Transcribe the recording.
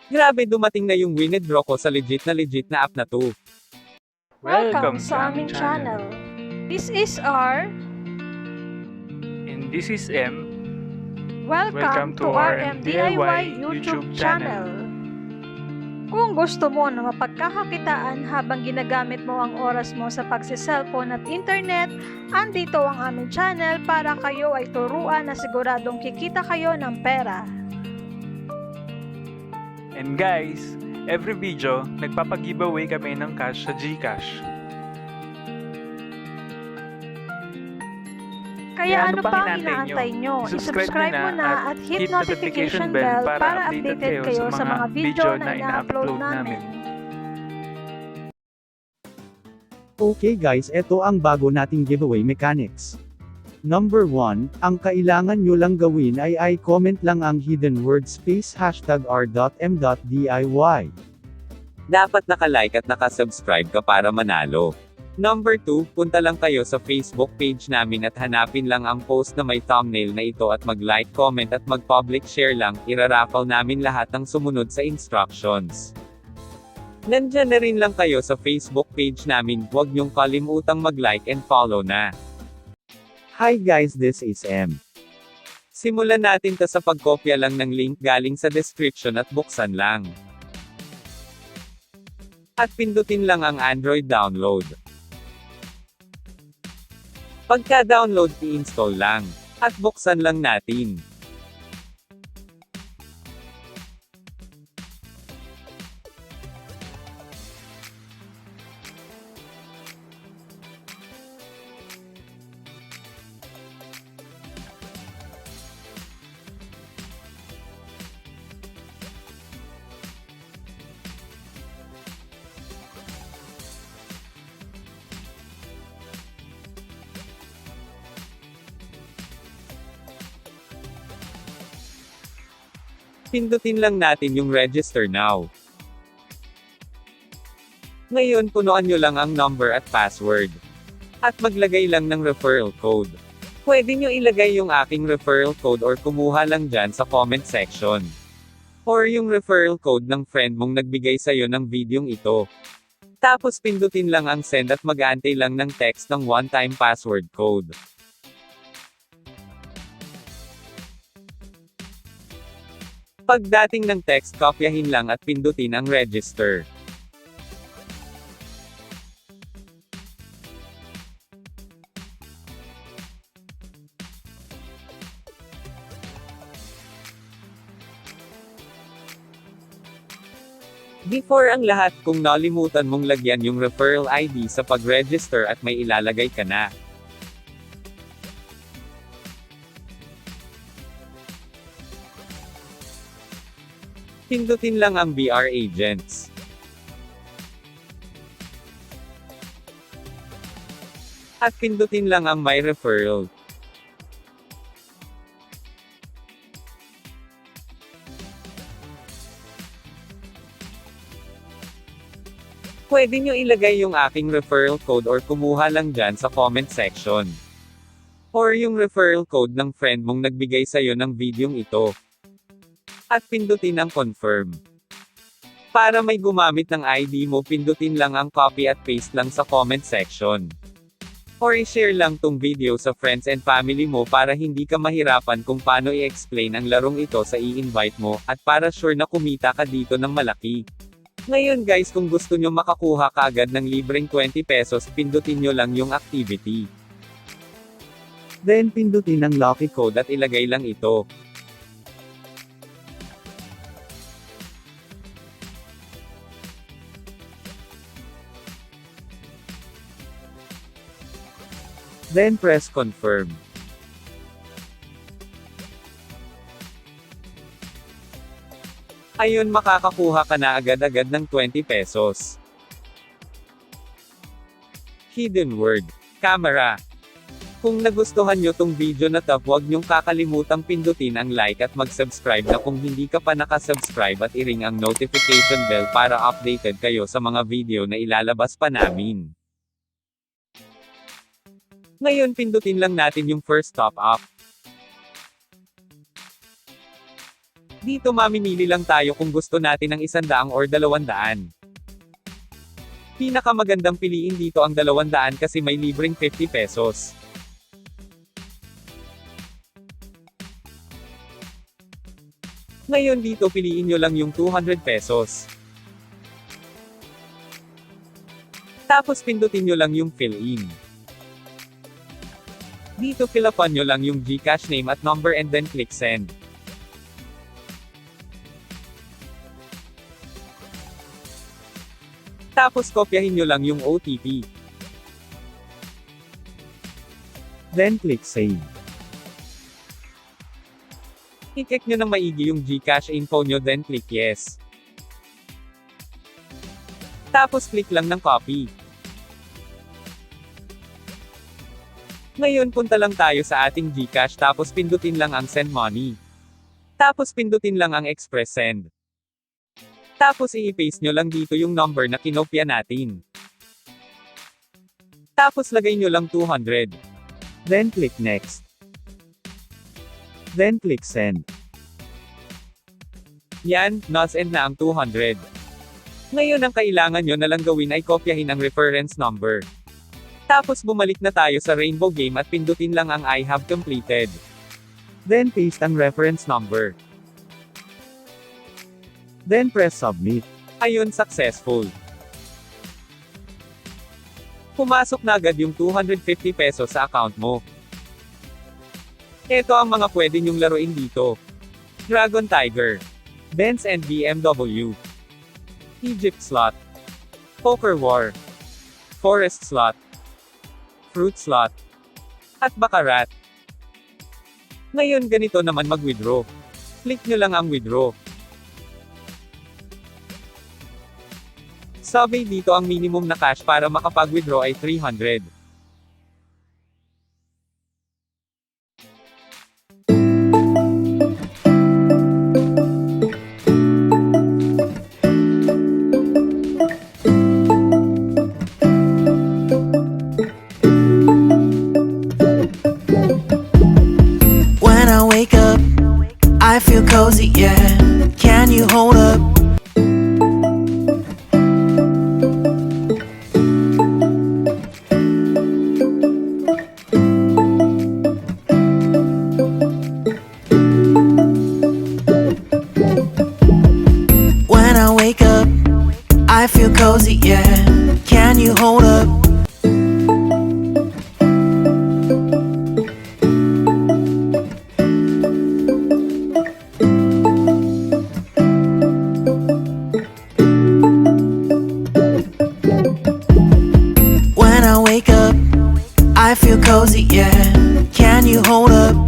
Grabe, dumating na yung winidraw ko sa legit na app na to. Welcome sa aming channel. This is R. And this is M. Welcome to RMDIY YouTube channel. Kung gusto mo na mapagkakakitaan habang ginagamit mo ang oras mo sa pagse-cellphone at internet, andito ang aming channel para kayo ay turuan na siguradong kikita kayo ng pera. And guys, every video, nagpapag-giveaway kami ng cash sa Gcash. Kaya ano pang inaantay nyo? I-subscribe mo na at hit notification bell para updated kayo sa mga video na ina-upload namin. Okay guys, eto ang bago nating giveaway mechanics. Number 1, ang kailangan nyo lang gawin ay i-comment lang ang hidden word space hashtag r.m.diy. Dapat naka-like at naka-subscribe ka para manalo. Number 2, punta lang kayo sa Facebook page namin at hanapin lang ang post na may thumbnail na ito at mag-like, comment at mag-public share lang, iraraffle namin lahat ng sumunod sa instructions. Nandyan na rin lang kayo sa Facebook page namin, huwag nyong kalimutang mag-like and follow na. Hi guys, this is M. Simulan natin to sa pagkopya lang ng link galing sa description at buksan lang. At pindutin lang ang Android download. Pagka-download, i-install lang. At buksan lang natin. Pindutin lang natin yung register now. Ngayon, punuan nyo lang ang number at password. At maglagay lang ng referral code. Pwede nyo ilagay yung aking referral code or kumuha lang dyan sa comment section. Or yung referral code ng friend mong nagbigay sa'yo ng videong ito. Tapos pindutin lang ang send at mag-aantay lang ng text ng one-time password code. Pagdating ng text, kopyahin lang at pindutin ang register. Before ang lahat, kung nalimutan mong lagyan yung referral ID sa pag-register at may ilalagay ka na. Pindutin lang ang BR Agents. At pindutin lang ang My Referral. Pwede nyo ilagay yung aking referral code or kumuha lang dyan sa comment section. Or yung referral code ng friend mong nagbigay sa'yo ng videong ito. At pindutin ang confirm. Para may gumamit ng ID mo, pindutin lang ang copy at paste lang sa comment section. Or i-share lang tong video sa friends and family mo para hindi ka mahirapan kung paano i-explain ang larong ito sa i-invite mo, at para sure na kumita ka dito ng malaki. Ngayon guys, kung gusto nyo makakuha kaagad ng libreng 20 pesos, pindutin nyo lang yung activity. Then pindutin ang lucky Code at ilagay lang ito. Then press confirm. Ayun, makakakuha ka na agad-agad ng 20 pesos. Hidden word. Camera. Kung nagustuhan nyo tong video na to, huwag nyong kakalimutang pindutin ang like at mag-subscribe na kung hindi ka pa nakasubscribe at i-ring ang notification bell para updated kayo sa mga video na ilalabas pa namin. Ngayon pindutin lang natin yung first top up. Dito mamimili lang tayo kung gusto natin ng 100 or 200. Pinakamagandang piliin dito ang 200 kasi may libreng 50 pesos. Ngayon dito piliin nyo lang yung 200 pesos. Tapos pindutin nyo lang yung fill in. Dito fill upan nyo lang yung Gcash name at number and then click send. Tapos kopyahin nyo lang yung OTP. Then click save. I-check nyo ng maigi yung Gcash info nyo then click yes. Tapos click lang ng copy. Ngayon punta lang tayo sa ating Gcash tapos pindutin lang ang send money. Tapos pindutin lang ang express send. Tapos i-paste nyo lang dito yung number na kinopya natin. Tapos lagay nyo lang 200. Then click next. Then click send. Yan, na-send na ang 200. Ngayon ang kailangan nyo na lang gawin ay kopyahin ang reference number. Tapos bumalik na tayo sa rainbow game at pindutin lang ang I have completed. Then paste ang reference number. Then press submit. Ayun, successful. Pumasok na agad yung 250 pesos sa account mo. Ito ang mga pwede nyong laruin dito. Dragon Tiger, Benz and BMW, Egypt Slot, Poker War, Forest Slot, Fruit Slot, at Baccarat. Ngayon ganito naman mag-withdraw. Click nyo lang ang withdraw. Sabi dito ang minimum na cash para makapag-withdraw ay 300. When I wake up, I feel cozy, yeah. Can you hold up? When I wake up, I feel cozy, yeah. Can you hold up? When I wake up, I feel cozy, yeah. Can you hold up?